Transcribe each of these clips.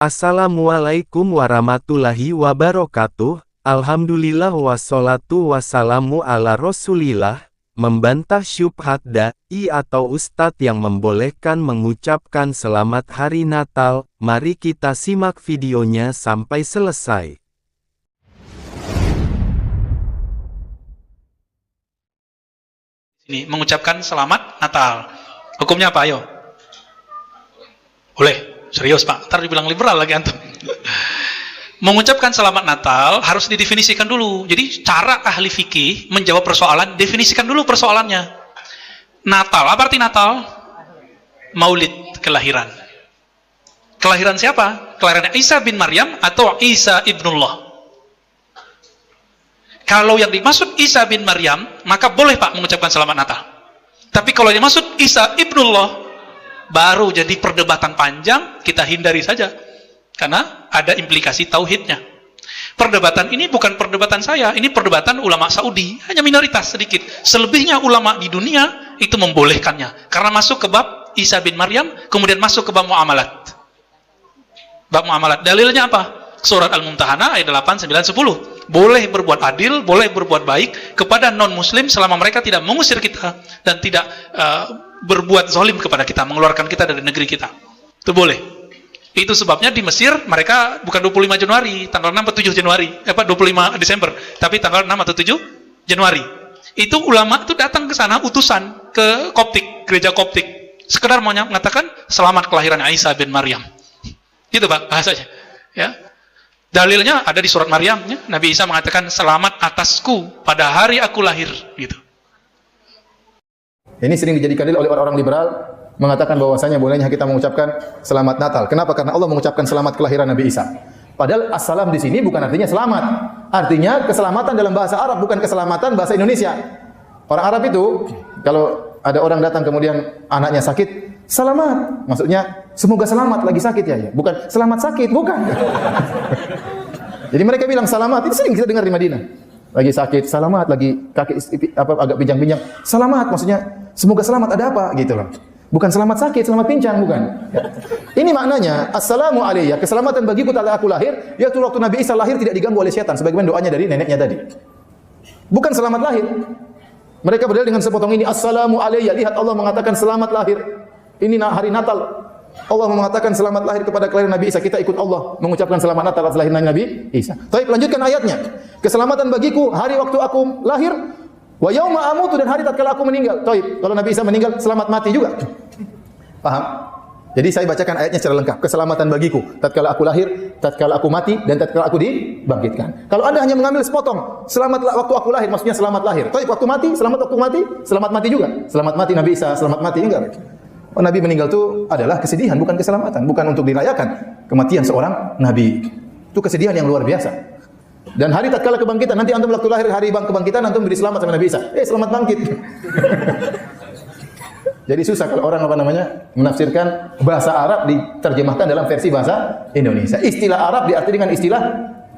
Assalamualaikum warahmatullahi wabarakatuh. Alhamdulillah wassalatu wassalamu ala rasulillah. Membantah syubhat dai atau ustadz yang membolehkan mengucapkan selamat hari Natal. Mari kita simak videonya sampai selesai. Ini mengucapkan selamat Natal. Hukumnya apa? Ayo. Boleh. Serius Pak, ntar dibilang liberal lagi antum. Mengucapkan selamat Natal harus didefinisikan dulu. Jadi cara ahli fikih menjawab persoalan, definisikan dulu persoalannya. Natal, apa arti Natal? Maulid, kelahiran. Kelahiran siapa? Kelahiran Isa bin Maryam atau Isa ibnullah. Kalau yang dimaksud Isa bin Maryam, maka boleh Pak mengucapkan selamat Natal. Tapi kalau yang dimaksud Isa ibnullah, baru jadi perdebatan panjang, kita hindari saja. Karena ada implikasi tauhidnya. Perdebatan ini bukan perdebatan saya, ini perdebatan ulama Saudi, hanya minoritas sedikit. Selebihnya ulama di dunia itu membolehkannya. Karena masuk ke bab Isa bin Maryam, kemudian masuk ke bab muamalat. Bab muamalat, dalilnya apa? Surat Al-Mumtahanah ayat 8, 9, 10. Boleh berbuat adil, boleh berbuat baik kepada non-muslim selama mereka tidak mengusir kita dan tidak berbuat zalim kepada kita, mengeluarkan kita dari negeri kita. Itu boleh. Itu sebabnya di Mesir mereka bukan 25 Januari, tanggal 6 atau 7 Januari, 25 Desember, tapi tanggal 6 atau 7 Januari. Itu ulama itu datang ke sana utusan ke Koptik, gereja Koptik, sekedar mau mengatakan selamat kelahiran Isa bin Maryam. Gitu Pak bahasanya. Ya. Dalilnya ada di surat Maryam, ya. Nabi Isa mengatakan selamat atasku pada hari aku lahir, gitu. Ini sering dijadikan dalil oleh orang-orang liberal, mengatakan bahwasanya bolehnya kita mengucapkan selamat Natal. Kenapa? Karena Allah mengucapkan selamat kelahiran Nabi Isa. Padahal assalam di sini bukan artinya selamat. Artinya keselamatan dalam bahasa Arab, bukan keselamatan bahasa Indonesia. Orang Arab itu kalau ada orang datang kemudian anaknya sakit, selamat. Maksudnya semoga selamat, lagi sakit ya. Bukan selamat sakit, bukan. Jadi mereka bilang selamat, itu sering kita dengar di Madinah. Lagi sakit, selamat, lagi kaki agak pinjang-pinjang, selamat, maksudnya semoga selamat, ada apa gitu loh. Bukan selamat sakit, selamat pincang, bukan. Ya. Ini maknanya assalamu alayya, keselamatan bagiku tatkala aku lahir, yaitu waktu Nabi Isa lahir tidak diganggu oleh setan sebagaimana doanya dari neneknya tadi. Bukan selamat lahir. Mereka berdalil dengan sepotong ini, assalamu alayya, lihat Allah mengatakan selamat lahir. Ini hari Natal. Allah mengatakan selamat lahir kepada kelahiran Nabi Isa. Kita ikut Allah mengucapkan selamat Natal atas lahiran Nabi Isa. Baik, lanjutkan ayatnya. Keselamatan bagiku hari waktu aku lahir, wa yauma amutu, dan hari tatkala aku meninggal. Baik, kalau Nabi Isa meninggal selamat mati juga. Paham? Jadi saya bacakan ayatnya secara lengkap. Keselamatan bagiku tatkala aku lahir, tatkala aku mati, dan tatkala aku dibangkitkan. Kalau Anda hanya mengambil sepotong, selamat waktu aku lahir, maksudnya selamat lahir. Baik, waktu mati, selamat waktu mati, selamat mati juga. Selamat mati Nabi Isa, selamat mati enggak? Oh, Nabi meninggal itu adalah kesedihan, bukan keselamatan, bukan untuk dirayakan kematian seorang Nabi. Itu kesedihan yang luar biasa. Dan hari tatkala kebangkitan, nanti antum waktu lahir hari kebangkitan antum beri selamat sama Nabi Isa. Selamat bangkit. Jadi susah kalau orang menafsirkan bahasa Arab diterjemahkan dalam versi bahasa Indonesia. Istilah Arab diarti dengan istilah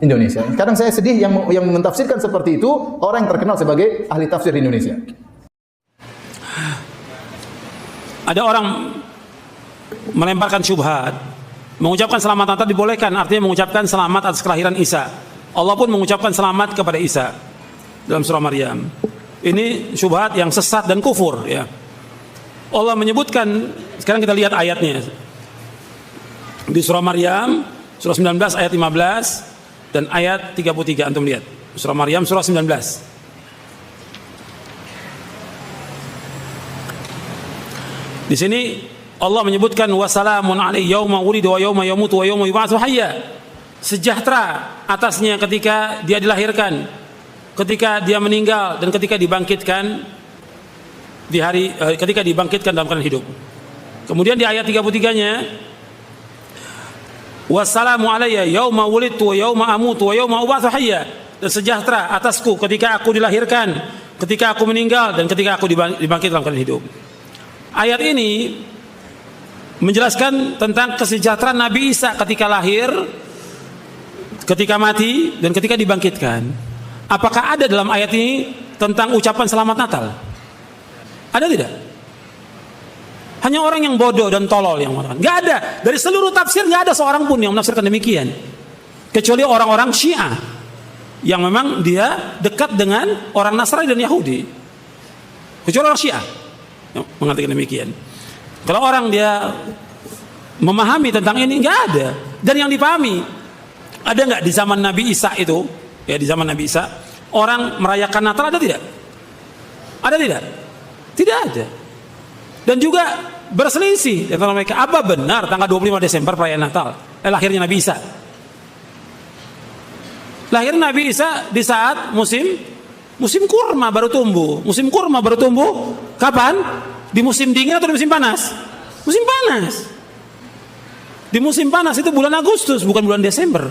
Indonesia. Kadang saya sedih yang mentafsirkan seperti itu orang yang terkenal sebagai ahli tafsir di Indonesia. Ada orang melemparkan syubhat, mengucapkan selamat Natal dibolehkan, artinya mengucapkan selamat atas kelahiran Isa. Allah pun mengucapkan selamat kepada Isa dalam surah Maryam. Ini syubhat yang sesat dan kufur, ya. Allah menyebutkan, sekarang kita lihat ayatnya di surah Maryam, surah 19 ayat 15 dan ayat 33. Antum lihat surah Maryam surah 19. Di sini Allah menyebutkan wassalamun alaihi yauma wulida wa yauma yamutu wa yauma yub'atsu hayya. Sejahtera atasnya ketika dia dilahirkan, ketika dia meninggal, dan ketika dibangkitkan ketika dibangkitkan dalam keadaan hidup. Kemudian di ayat 33-nya wassalamu alayya yauma wulidtu wa yauma amutu wa yauma ub'atsu hayya. Dan sejahtera atasku ketika aku dilahirkan, ketika aku meninggal, dan ketika aku dibangkitkan dalam keadaan hidup. Ayat ini menjelaskan tentang kesejahteraan Nabi Isa ketika lahir, ketika mati, dan ketika dibangkitkan. Apakah ada dalam ayat ini tentang ucapan selamat Natal? Ada tidak? Hanya orang yang bodoh dan tolol yang mengatakan. Nggak ada. Dari seluruh tafsir nggak ada seorang pun yang menafsirkan demikian. Kecuali orang-orang Syiah yang memang dia dekat dengan orang Nasrani dan Yahudi. Kecuali orang Syiah yang mengatakan demikian. Kalau orang dia memahami tentang ini nggak ada. Dan yang dipahami ada nggak di zaman Nabi Isa itu? Ya, di zaman Nabi Isa orang merayakan Natal ada tidak? Ada tidak? Tidak ada. Dan juga berselisih antara mereka. Apa benar tanggal 25 Desember perayaan Natal? Lahirnya Nabi Isa. Lahir Nabi Isa di saat musim kurma baru tumbuh. Musim kurma baru tumbuh kapan? Di musim dingin atau di musim panas? Musim panas. Di musim panas itu bulan Agustus, bukan bulan Desember.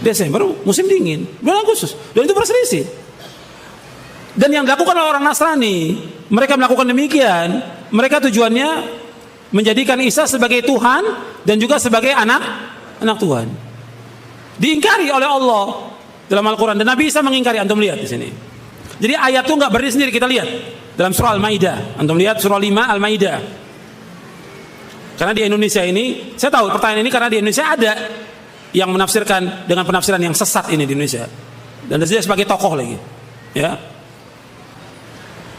Desember musim dingin, bulan Agustus. Dan itu berselisih. Dan yang dilakukan oleh orang Nasrani, mereka melakukan demikian, mereka tujuannya menjadikan Isa sebagai Tuhan dan juga sebagai anak Tuhan. Diingkari oleh Allah dalam Al-Quran, dan Nabi Isa mengingkari. Antum lihat di sini. Jadi ayat itu nggak berdiri sendiri, kita lihat dalam surah Al-Maidah. Antum lihat surah 5 Al-Maidah. Karena di Indonesia ini, saya tahu pertanyaan ini karena di Indonesia ada yang menafsirkan dengan penafsiran yang sesat ini di Indonesia. Dan dia sebagai tokoh lagi, ya.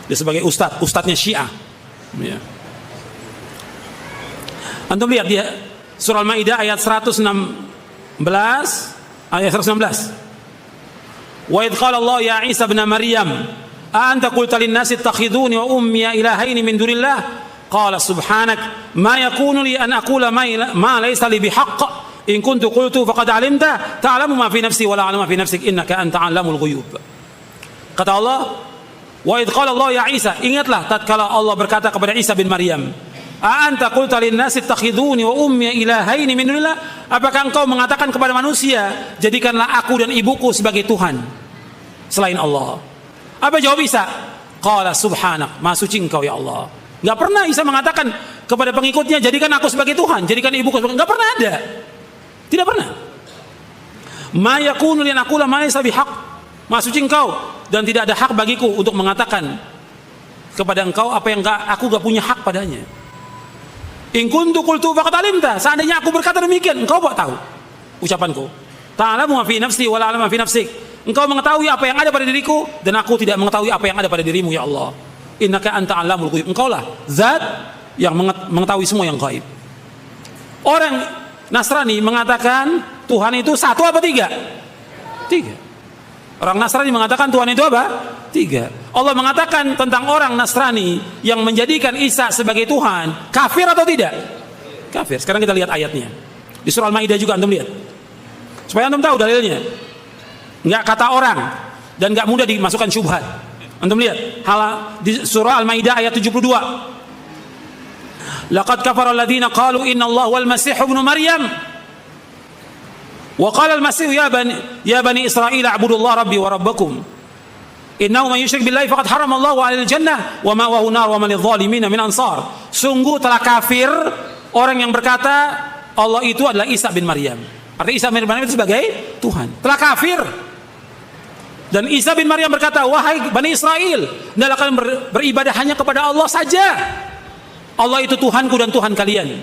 Dia sebagai ustadznya Syiah. Ya. Antum lihat dia surah Al-Maidah ayat 116 ayat 116. Wa idh qala Allah ya Isa ibn Maryam a anta qulta lin-nasi ittakhiduni wa ummi ilahaini min dunillah qala subhanak ma yakunu li an aqula ma laysa li bihaqq in kuntu qultu faqad 'alimta ta'lamu ma fi nafsi wa la 'alamu ma fi nafsik innaka anta 'allamul ghuyub. Kata Allah, wa idh qala Allah ya Isa, ingatlah tatkala Allah berkata kepada Isa bin Maryam, a anta qulta lin-nasi ittakhiduni wa ummi ilahaini min dunillah, apakah engkau mengatakan kepada manusia jadikanlah aku dan ibuku sebagai Tuhan selain Allah? Apa jawab Isa? Qala subhanak, maha suci engkau ya Allah. Enggak pernah Isa mengatakan kepada pengikutnya jadikan aku sebagai Tuhan, jadikan ibuku sebagai, enggak pernah ada. Tidak pernah. Ma yakunu li an aqula ma laysa bihaq, maha suci engkau dan tidak ada hak bagiku untuk mengatakan kepada engkau apa yang aku gak punya hak padanya. In kuntu qultu faqad alimta, seandainya aku berkata demikian engkau tahu ucapanku. Ta'lamu ma fi nafsi wa la a'lamu ma fi nafsik, engkau mengetahui apa yang ada pada diriku dan aku tidak mengetahui apa yang ada pada dirimu ya Allah. Innaka anta 'allamul ghuyub, engkau lah zat yang mengetahui semua yang gaib. Orang Nasrani mengatakan Tuhan itu satu apa tiga? Tiga. Orang Nasrani mengatakan Tuhan itu apa? Tiga. Allah mengatakan tentang orang Nasrani yang menjadikan Isa sebagai Tuhan, kafir atau tidak? Kafir. Sekarang kita lihat ayatnya. Di surah Al-Maidah juga antum lihat. Supaya antum tahu dalilnya. Enggak kata orang dan enggak mudah dimasukkan syubhat. Antum lihat di surah Al-Maidah ayat 72. Laqad kafara alladziina qalu inna Allah wal masih ibnu Maryam. Wa qala al-masih ya bani Israil a'budullaha rabbi wa rabbakum. Innahu man yusyrik billahi faqad harrama Allahu 'alal jannah wa ma'wahu nar wa man lidh-dhalimin min ansar. Sungguh telah kafir orang yang berkata Allah itu adalah Isa bin Maryam. Artinya Isa bin Maryam itu sebagai Tuhan. Telah kafir. Dan Isa bin Maryam berkata, wahai Bani Israel, hendaklah kalian beribadah hanya kepada Allah saja. Allah itu Tuhanku dan Tuhan kalian.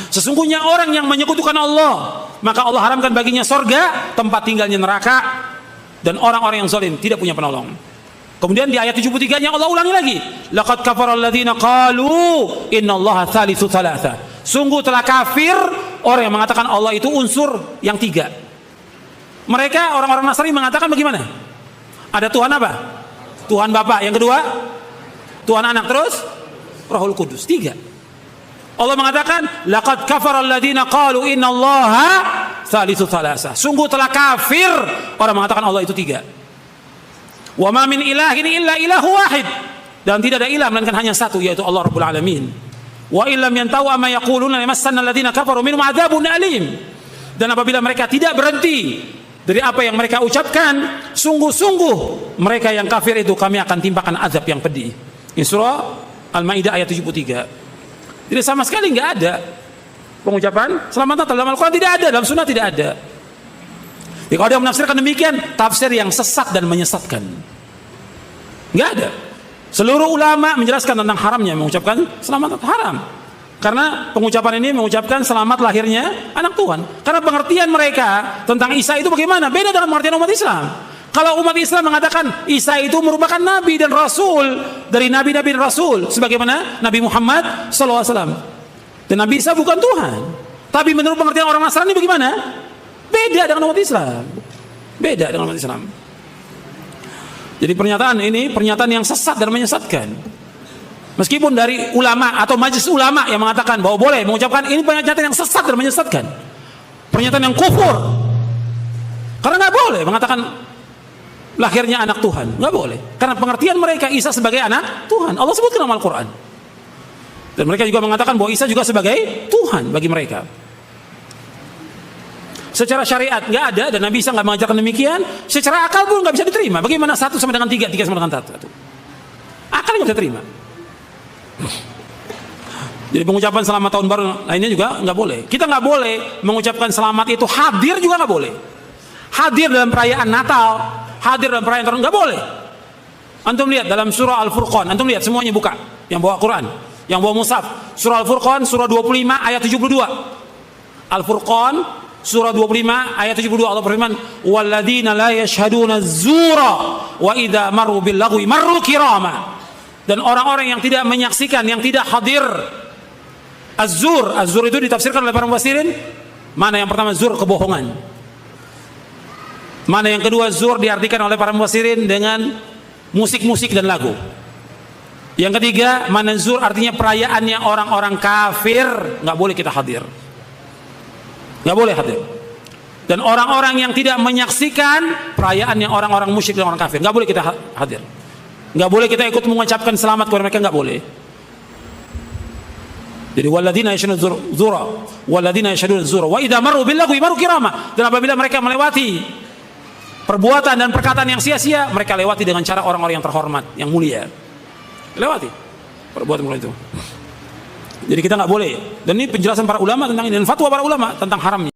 Sesungguhnya orang yang menyekutukan Allah, maka Allah haramkan baginya sorga, tempat tinggalnya neraka, dan orang-orang yang zalim tidak punya penolong. Kemudian di ayat 73-nya Allah ulangi lagi, laqad kafara alladziina qalu innallaha tsalitsu tsalatsa. Sungguh telah kafir orang yang mengatakan Allah itu unsur yang tiga. Mereka orang-orang Nasrani mengatakan bagaimana? Ada Tuhan apa? Tuhan Bapa. Yang kedua, Tuhan Anak. Terus Rohul Kudus. Tiga. Allah mengatakan laqad kafara alladziina qalu innallaha tsalitsu tsalatsa. Sungguh telah kafir orang mengatakan Allah itu tiga. Wa ma min ilahin illa ilahu wahid. Dan tidak ada ilah melainkan hanya satu, yaitu Allah Rabbul Alamin. Wa illam yantahu amma yaquluna lamassanna alladziina kafaru minhum adzabun alim. Dan apabila mereka tidak berhenti dari apa yang mereka ucapkan, sungguh-sungguh mereka yang kafir itu kami akan timpakan azab yang pedih. Ini surah Al-Maidah ayat 73. Jadi sama sekali nggak ada pengucapan selamat Natal dalam Al-Quran, tidak ada, dalam Sunnah tidak ada. Jadi kalau dia menafsirkan demikian, tafsir yang sesat dan menyesatkan. Nggak ada. Seluruh ulama menjelaskan tentang haramnya mengucapkan selamat Natal, haram. Karena pengucapan ini mengucapkan selamat lahirnya anak Tuhan. Karena pengertian mereka tentang Isa itu bagaimana? Beda dengan pengertian umat Islam. Kalau umat Islam mengatakan Isa itu merupakan nabi dan rasul dari nabi-nabi dan rasul, sebagaimana Nabi Muhammad SAW. Dan Nabi Isa bukan Tuhan. Tapi menurut pengertian orang Nasrani bagaimana? Beda dengan umat Islam. Beda dengan umat Islam. Jadi pernyataan ini pernyataan yang sesat dan menyesatkan. Meskipun dari ulama atau majelis ulama yang mengatakan bahwa boleh mengucapkan, ini pernyataan yang sesat dan menyesatkan. Pernyataan yang kufur. Karena nggak boleh mengatakan lahirnya anak Tuhan, nggak boleh. Karena pengertian mereka Isa sebagai anak Tuhan. Allah sebutkan dalam Al-Quran. Dan mereka juga mengatakan bahwa Isa juga sebagai Tuhan bagi mereka. Secara syariat nggak ada dan Nabi Isa nggak mengajarkan demikian. Secara akal pun nggak bisa diterima. Bagaimana 1 sama dengan 3, 3 sama dengan 1? Akal nggak bisa terima. Jadi pengucapan selamat tahun baru lainnya juga nggak boleh. Kita nggak boleh mengucapkan selamat itu hadir juga nggak boleh. Hadir dalam perayaan Natal, hadir dalam perayaan tahun nggak boleh. Antum lihat dalam surah Al-Furqan, antum lihat semuanya buka. Yang bawa Quran, yang bawa mushaf, surah Al-Furqan surah 25 ayat 72. Al-Furqan surah 25 ayat 72, Allah berfirman, "Walladzina la yashhaduna az-zura wa idza marru bil lagwi marru kirama." Dan orang-orang yang tidak menyaksikan, yang tidak hadir az-zur. Az-zur itu ditafsirkan oleh para mufassirin. Mana yang pertama zur, kebohongan. Mana yang kedua zur diartikan oleh para mufassirin dengan musik-musik dan lagu. Yang ketiga, mana zur artinya perayaannya orang-orang kafir, nggak boleh kita hadir. Nggak boleh hadir. Dan orang-orang yang tidak menyaksikan perayaannya orang-orang musyrik dan orang kafir, nggak boleh kita hadir. Nggak boleh kita ikut mengucapkan selamat kepada mereka, nggak boleh. Jadi walladzina yashhaduna dzura walladzina yashhaduna dzura wa idza marru bil lagwi marru kirama. Dan apabila mereka melewati perbuatan dan perkataan yang sia-sia, mereka lewati dengan cara orang-orang yang terhormat, yang mulia. Lewati perbuatan itu. Jadi kita nggak boleh. Dan ini penjelasan para ulama tentang ini dan fatwa para ulama tentang haramnya.